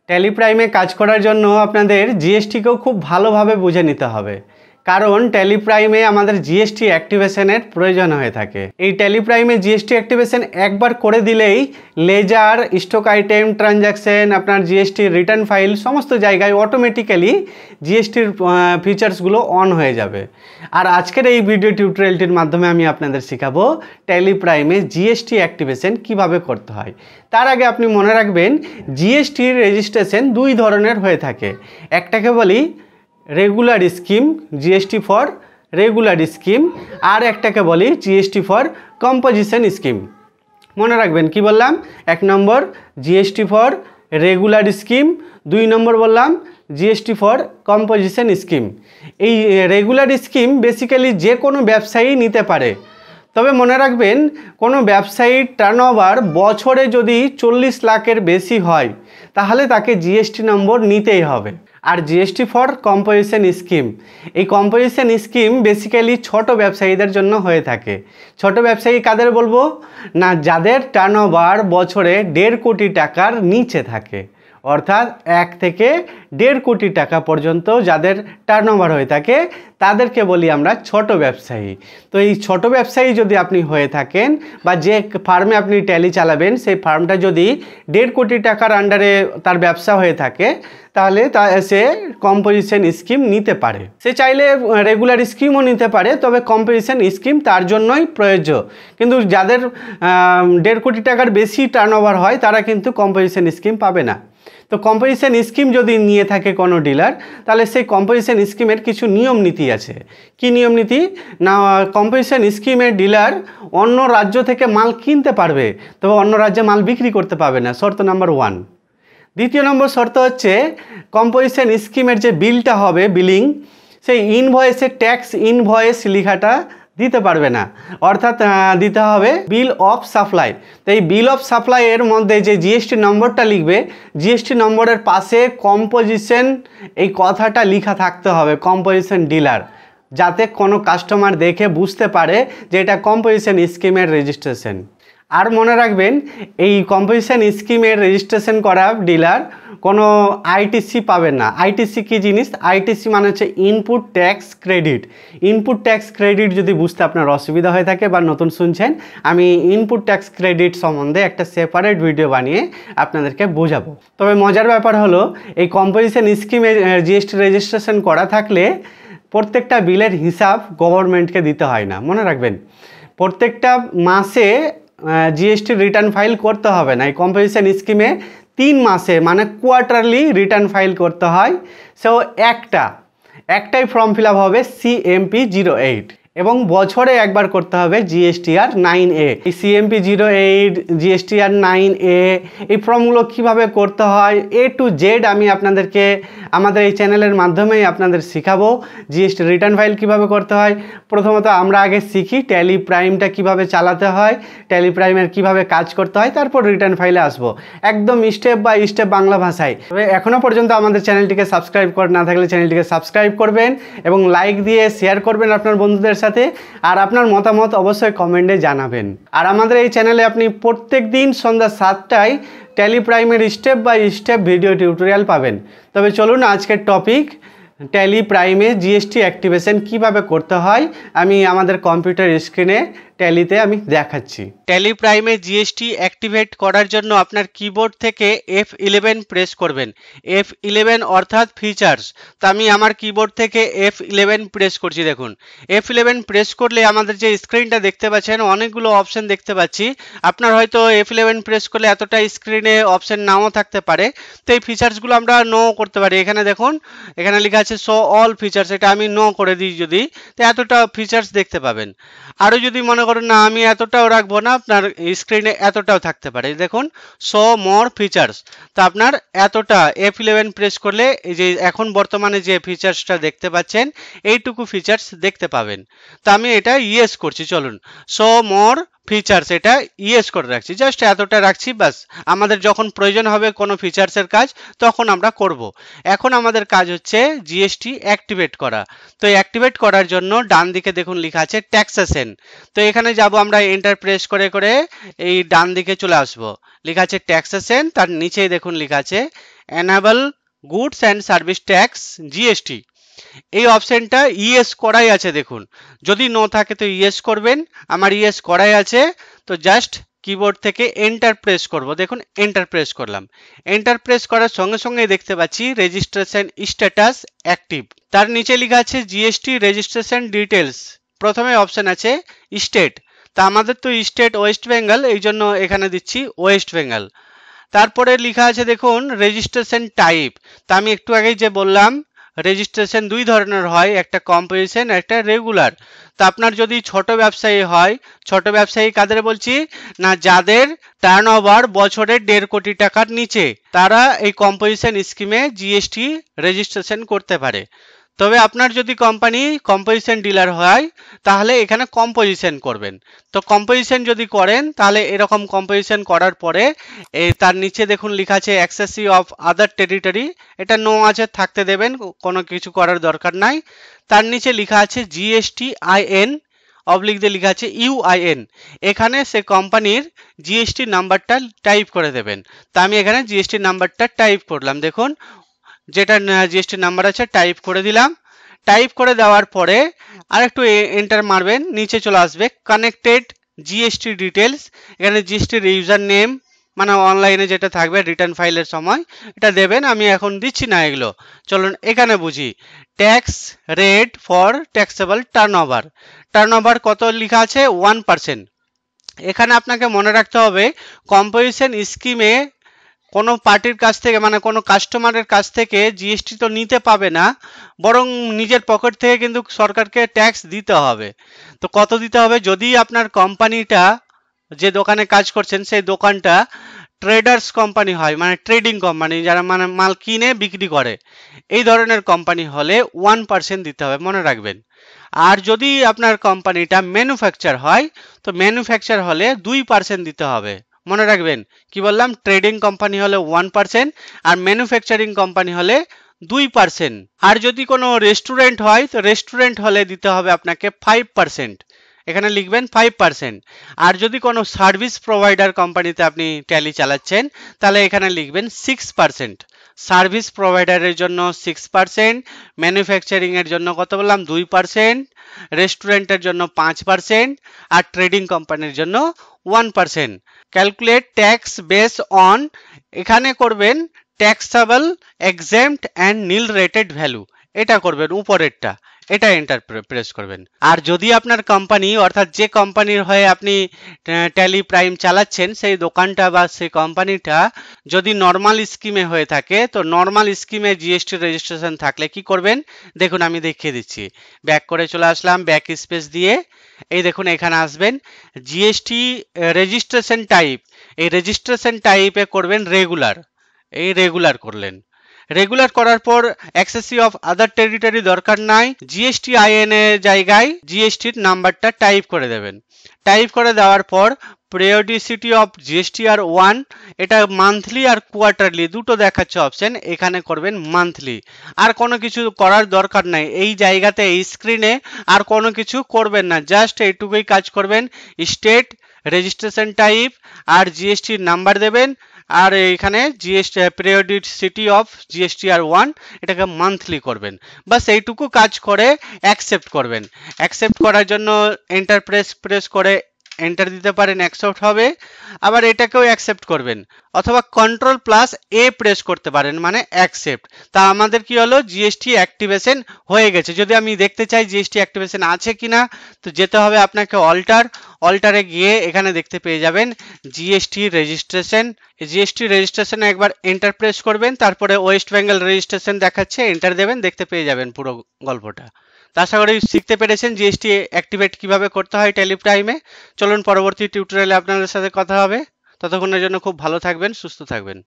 Tally প্রাইমে কাজ করার জন্য আপনাদের জিএসটিকেও খুব ভালোভাবে বুঝে নিতে হবে, কারণ ট্যালি প্রাইমে আমাদের জিএসটি অ্যাক্টিভেশনের প্রয়োজন হয়ে থাকে। এই ট্যালি প্রাইমে জিএসটি অ্যাক্টিভেশন একবার করে দিলেই লেজার, স্টক আইটেম, ট্রানজ্যাকশন, আপনার জিএসটি রিটার্ন ফাইল সমস্ত জায়গায় অটোমেটিক্যালি জিএসটির ফিচার্সগুলো অন হয়ে যাবে। আর আজকের এই ভিডিও টিউটোরিয়ালটির মাধ্যমে আমি আপনাদের শেখাবো ট্যালি প্রাইমে জিএসটি অ্যাক্টিভেশন কিভাবে করতে হয়। তার আগে আপনি মনে রাখবেন জিএসটির রেজিস্ট্রেশন দুই ধরনের হয়ে থাকে। একটাকে বলি regular scheme, GST for regular scheme, আর একটাকে বলি জিএসটি ফর কম্পোজিশন স্কিম। মনে রাখবেন কি বললাম, এক নম্বর জিএসটি ফর রেগুলার স্কিম, দুই নম্বর বললাম জিএসটি ফর কম্পোজিশন স্কিম। এই রেগুলার স্কিম বেসিক্যালি যে কোনো ব্যবসায়ী নিতে পারে, তবে মনে রাখবেন কোনো ব্যবসায়ীর টার্নওভার বছরে যদি 40 লাখের বেশি হয় তাহলে তাকে জিএসটি নম্বর নিতেই হবে। আর জিএসটি ফর কম্পোজিশন স্কিম, এই কম্পোজিশন স্কিম বেসিক্যালি ছোট ব্যবসায়ীদের জন্য হয়ে থাকে। ছোট ব্যবসায়ী কাদের বলবো না, যাদের টার্নওভার বছরে 1.5 কোটি টাকার নিচে থাকে, অর্থাৎ 1 থেকে 1.5 কোটি টাকা পর্যন্ত যাদের টার্নওভার হয়ে থাকে তাদেরকে বলি আমরা ছোট ব্যবসায়ী। তো এই ছোট ব্যবসায়ী যদি আপনি হয়ে থাকেন বা যে ফার্মে আপনি ট্যালি চালাবেন সেই ফার্মটা যদি 1.5 কোটি টাকার আন্ডারে তার ব্যবসা হয়ে থাকে তাহলে সে কম্পোজিশন স্কিম নিতে পারে। সে চাইলে রেগুলার স্কিমও নিতে পারে, তবে কম্পোজিশন স্কিম তার জন্যই প্রযোজ্য। কিন্তু যাদের 1.5 কোটি টাকার বেশি টার্নওভার হয় তারা কিন্তু কম্পোজিশন স্কিম পাবে না। তো কম্পোজিশন স্কিম যদি নিয়ে থাকে কোনো ডিলার, তাহলে সেই কম্পোজিশন স্কিমের কিছু নিয়ম নীতি আছে। কি নিয়ম নীতি না, কম্পোজিশন স্কিমের ডিলার অন্য রাজ্য থেকে মাল কিনতে পারবে, তবে অন্য রাজ্যে মাল বিক্রি করতে পারবে না, শর্ত নাম্বার 1। দ্বিতীয় নম্বর শর্ত হচ্ছে কম্পোজিশন স্কিমের যে বিলটা হবে, বিলিং, সেই ইনভয়েসে ট্যাক্স ইনভয়েস লেখাটা দিতে পারবে না, অর্থাৎ দিতে হবে বিল অফ সাপ্লাই। তো এই বিল অফ সাপ্লাই এর মধ্যে যে জিএসটি নম্বরটা লিখবে, জিএসটি নম্বরের পাশে কম্পোজিশন এই কথাটা লেখা থাকতে হবে, কম্পোজিশন ডিলার, যাতে কোনো কাস্টমার দেখে বুঝতে পারে যে এটা কম্পোজিশন স্কিমের রেজিস্ট্রেশন। আর মনে রাখবেন এই কম্পোজিশন স্কিমের রেজিস্ট্রেশন করা ডিলার কোনো আইটিসি পাবেন না। আইটিসি কী জিনিস? আইটিসি মানে হচ্ছে input tax credit. Input tax credit যদি বুঝতে আপনার অসুবিধা হয়ে থাকে বা নতুন শুনছেন, আমি ইনপুট ট্যাক্স ক্রেডিট সম্বন্ধে একটা সেপারেট ভিডিও বানিয়ে আপনাদেরকে বোঝাবো। তবে মজার ব্যাপার হলো এই কম্পোজিশন স্কিমে জিএসটি রেজিস্ট্রেশন করা থাকলে প্রত্যেকটা বিলের হিসাব গভর্নমেন্টকে দিতে হয় না। মনে রাখবেন প্রত্যেকটা মাসে জিএসটি রিটার্ন ফাইল করতে হবে না। এই কম্পোজিশন স্কিমে 3 মাসে মানে কোয়ার্টারলি রিটার্ন ফাইল করতে হয়। সো একটাই ফর্ম ফিল আপ হবে CMP08, এবং বছরে একবার করতে হবে GSTR 9A। এই CMP08, GSTR 9A এই ফর্মগুলো কীভাবে করতে হয় A to Z আমি আপনাদেরকে আমাদের এই চ্যানেলের মাধ্যমেই আপনাদের শেখাবো। জিএসটি রিটার্ন ফাইল কিভাবে করতে হয়, প্রথমত আমরা আগে শিখি ট্যালি প্রাইমটা কিভাবে চালাতে হয়, ট্যালি প্রাইমের কিভাবে কাজ করতে হয়, তারপর রিটার্ন ফাইলে আসবো একদম স্টেপ বাই স্টেপ বাংলা ভাষায়। তবে এখনও পর্যন্ত আমাদের চ্যানেলটিকে সাবস্ক্রাইব করে না থাকলে চ্যানেলটিকে সাবস্ক্রাইব করবেন এবং লাইক দিয়ে শেয়ার করবেন আপনার বন্ধুদের সাথে, আর আপনার মতামত অবশ্যই কমেন্টে জানাবেন। আর আমাদের এই চ্যানেলে আপনি প্রত্যেক দিন সন্ধ্যা 7টায় ট্যালি প্রাইমের step by step video tutorial পাবেন। তবে চলুন আজকের টপিক ট্যালি প্রাইমে জিএসটি অ্যাক্টিভেশন কিভাবে করতে হয় আমি আমাদের কম্পিউটার স্ক্রিনে ট্যালিতে আমি দেখাচ্ছি। ট্যালি প্রাইমে জিএসটি অ্যাক্টিভেট করার জন্য আপনার কিবোর্ড থেকে F11 প্রেস করবেন। F11 অর্থাৎ ফিচার্স। তো আমি আমার কিবোর্ড থেকে F11 প্রেস করছি। দেখুন F11 প্রেস করলে আমাদের যে স্ক্রিনটা দেখতে পাচ্ছেন অনেকগুলো অপশন দেখতে পাচ্ছি। আপনার হয়তো F11 প্রেস করলে এতটা স্ক্রিনে অপশন নাও থাকতে পারে, তো এই ফিচার্সগুলো আমরা নো করতে পারি। এখানে দেখুন, এখানে লেখা আছে শো অল ফিচার্স, এটা আমি নো করে দিই যদি, তো এতটা ফিচার্স দেখতে পাবেন। আরও যদি মনে করেন না আমি এতটাও রাখবো না, আপনার স্ক্রিনে এতটাও থাকতে পারে। দেখুন শো মোর ফিচার্স, তো আপনার এতটা F11 প্রেস করলে এই যে এখন বর্তমানে যে ফিচার্সটা দেখতে পাচ্ছেন এইটুকু ফিচার্স দেখতে পাবেন। তো আমি এটা ইয়েস করছি। চলুন শো মোর ফিচার্স এটা ইয়েস করে রাখছি, জাস্ট এতটা রাখছি বাস। আমাদের যখন প্রয়োজন হবে কোনো ফিচার্সের কাজ তখন আমরা করব। এখন আমাদের কাজ হচ্ছে জিএসটি অ্যাক্টিভেট করা। তো অ্যাক্টিভেট করার জন্য ডান দিকে দেখুন লেখা আছে ট্যাক্সেশন। তো এখানে যাব আমরা এন্টার প্রেস করে করে এই ডান দিকে চলে আসব, লেখা আছে ট্যাক্সেশন, তার নিচেই দেখুন লেখা আছে enable goods and service tax GST. এই অপশনটা ইয়েস করাই আছে দেখুন, যদি নো থাকে তো ইয়েস করবেন, আমার ইয়েস করাই আছে। তো জাস্ট কিবোর্ড থেকে এন্টার প্রেস করব, দেখুন এন্টার প্রেস করলাম। এন্টার প্রেস করার সঙ্গে সঙ্গে দেখতে পাচ্ছি রেজিস্ট্রেশন স্ট্যাটাস অ্যাক্টিভ। তার নিচে লেখা আছে জিএসটি রেজিস্ট্রেশন ডিটেলস। প্রথমে অপশন আছে স্টেট, তা আমাদের তো স্টেট ওয়েস্ট বেঙ্গল, এই জন্য এখানে দিচ্ছি ওয়েস্ট বেঙ্গল। তারপরে লেখা আছে দেখুন রেজিস্ট্রেশন টাইপ, তা আমি একটু আগেই যে বললাম রেজিস্ট্রেশন দুই ধরনের হয়, একটা কম্পোজিশন একটা রেগুলার। তা আপনার যদি ছোট ব্যবসায়ী হয়, ছোট ব্যবসায়ী কাদের বলছি না, যাদের টার্নওভার বছরে 1.5 কোটি টাকার নিচে, তারা এই কম্পোজিশন স্কিমে জিএসটি রেজিস্ট্রেশন করতে পারে। তবে আপনার যদি কোম্পানি কম্পোজিশন ডিলার হয় তাহলে এখানে কম্পোজিশন করবেন। তো কম্পোজিশন যদি করেন তাহলে এরকম কম্পোজিশন করার পরে তার নিচে দেখুন লেখা আছে অ্যাক্সেসি অফ আদার টেরিটরি, এটা নো আছে, থাকতে দেবেন, কোনো কিছু করার দরকার নাই। তার নিচে লেখা আছে জিএসটি আইএন অবলিক দিয়ে লেখা আছে ইউআইএন, এখানে সে কোম্পানির জিএসটি নাম্বারটা টাইপ করে দেবেন। তা আমি এখানে জিএসটি নাম্বারটা টাইপ করলাম, দেখুন যেটা জিএসটি নাম্বার আছে টাইপ করে দিলাম। টাইপ করে দেওয়ার পরে আর একটু এন্টার মারবেন, নিচে চলে আসবে কানেক্টেড জিএসটি ডিটেলস, এখানে জিএসটির ইউজার নেম মানে অনলাইনে যেটা থাকবে রিটার্ন ফাইলের সময় এটা দেবেন। আমি এখন দিচ্ছি না এগুলো, চলুন এখানে বুঝি। Tax rate for taxable turnover, turnover কত লেখা আছে 1%। এখানে আপনাকে মনে রাখতে হবে কম্পোজিশন স্কিমে কোনো পার্টির কাছ থেকে মানে কোনো কাস্টমারের কাছ থেকে জিএসটি তো নিতে পাবে না, বরং নিজের পকেট থেকে কিন্তু সরকারকে ট্যাক্স দিতে হবে। তো কত দিতে হবে, যদি আপনার কোম্পানিটা যে দোকানে কাজ করছেন সেই দোকানটা ট্রেডার্স কোম্পানি হয়, মানে ট্রেডিং কোম্পানি, যারা মানে মাল কিনে বিক্রি করে, এই ধরনের কোম্পানি হলে 1% দিতে হবে, মনে রাখবেন। আর যদি আপনার কোম্পানিটা ম্যানুফ্যাকচার হয় তো ম্যানুফ্যাকচার হলে 2% দিতে হবে, মনে রাখবেন। কি বললাম, ট্রেডিং কোম্পানি হলে 1% আর ম্যানুফ্যাকচারিং কোম্পানি হলে 2%। আর যদি কোনো রেস্টুরেন্ট হয় তো রেস্টুরেন্ট হলে দিতে হবে আপনাকে 5%, এখানে লিখবেন 5%। আর যদি কোনো সার্ভিস প্রোভাইডার কোম্পানিতে আপনি ট্যালি চালাচ্ছেন তাহলে এখানে লিখবেন 6%। সার্ভিস প্রোভাইডারের জন্য 6%, ম্যানুফ্যাকচারিং এর জন্য কত বললাম 2%, রেস্টুরেন্টের জন্য 5% আর ট্রেডিং কোম্পানির জন্য 1%। ক্যালকুলেট ট্যাক্স বেস অন, এখানে করবেন taxable exempt and nil rated value, এটা করবেন উপরেরটা, এটা এন্টার প্রেস করবেন। আর যদি আপনার কোম্পানি অর্থাৎ যে কোম্পানির হয়ে আপনি ট্যালি প্রাইম চালাচ্ছেন সেই দোকানটা বা সেই কোম্পানিটা যদি নর্মাল স্কিমে হয়ে থাকে তো নর্মাল স্কিমে জিএসটি রেজিস্ট্রেশন থাকলে কি করবেন দেখুন আমি দেখিয়ে দিচ্ছি। ব্যাক করে চলে আসলাম, ব্যাক স্পেস দিয়ে এই দেখুন এখানে আসবেন, জিএসটি রেজিস্ট্রেশন টাইপ, এই রেজিস্ট্রেশন টাইপে করবেন রেগুলার, এই রেগুলার করলেন। রেগুলার করার পর অ্যাক্সেসি অফ আদার টেরিটরি দরকার নাই, জিএসটি আইএন এর জায়গায় জিএসটির নাম্বারটা টাইপ করে দেবেন। টাইপ করে দেওয়ার পর পিরিয়ডিসিটি অফ জিএসটিআর 1, এটা মান্থলি আর কোয়ার্টারলি দুটো দেখাচ্ছে অপশন, এখানে করবেন মান্থলি। আর কোনো কিছু করার দরকার নাই এই জায়গাতে, এই স্ক্রিনে আর কোনো কিছু করবেন না, জাস্ট এইটুকুই কাজ করবেন। স্টেট, রেজিস্ট্রেশন টাইপ আর জিএসটির নাম্বার দেবেন, আর এখানে জিএসটি পিরিয়ডিসিটি অফ জিএসটিআর 1 এটাকে মান্থলি করবেন। বাস এইটুকু কাজ করে অ্যাকসেপ্ট করবেন। অ্যাকসেপ্ট করার জন্য এন্টার প্রেস করে এন্টার দিতে পারেন, অ্যাকসেপ্ট হবে। আবার এটাকেও অ্যাকসেপ্ট করবেন অথবা কন্ট্রোল প্লাস এ প্রেস করতে পারেন মানে অ্যাকসেপ্ট। তা আমাদের কি হলো জিএসটি অ্যাক্টিভেশন হয়ে গেছে। যদি আমি দেখতে চাই জিএসটি অ্যাক্টিভেশন আছে কিনা তো যেতে হবে আপনাকে অল্টারে গিয়ে এখানে দেখতে পেয়ে যাবেন জিএসটি রেজিস্ট্রেশন। জিএসটি রেজিস্ট্রেশনে একবার এন্টার প্রেস করবেন, তারপরে ওয়েস্ট বেঙ্গল রেজিস্ট্রেশন দেখাচ্ছে, এন্টার দেবেন, দেখতে পেয়ে যাবেন পুরো গল্পটা। তা আশা করি শিখতে পেরেছেন জিএসটি অ্যাক্টিভেট কিভাবে করতে হয় ট্যালি প্রাইমে। চলুন পরবর্তী টিউটোরিয়ালে আপনাদের সাথে কথা হবে, ততক্ষণের জন্য খুব ভালো থাকবেন, সুস্থ থাকবেন।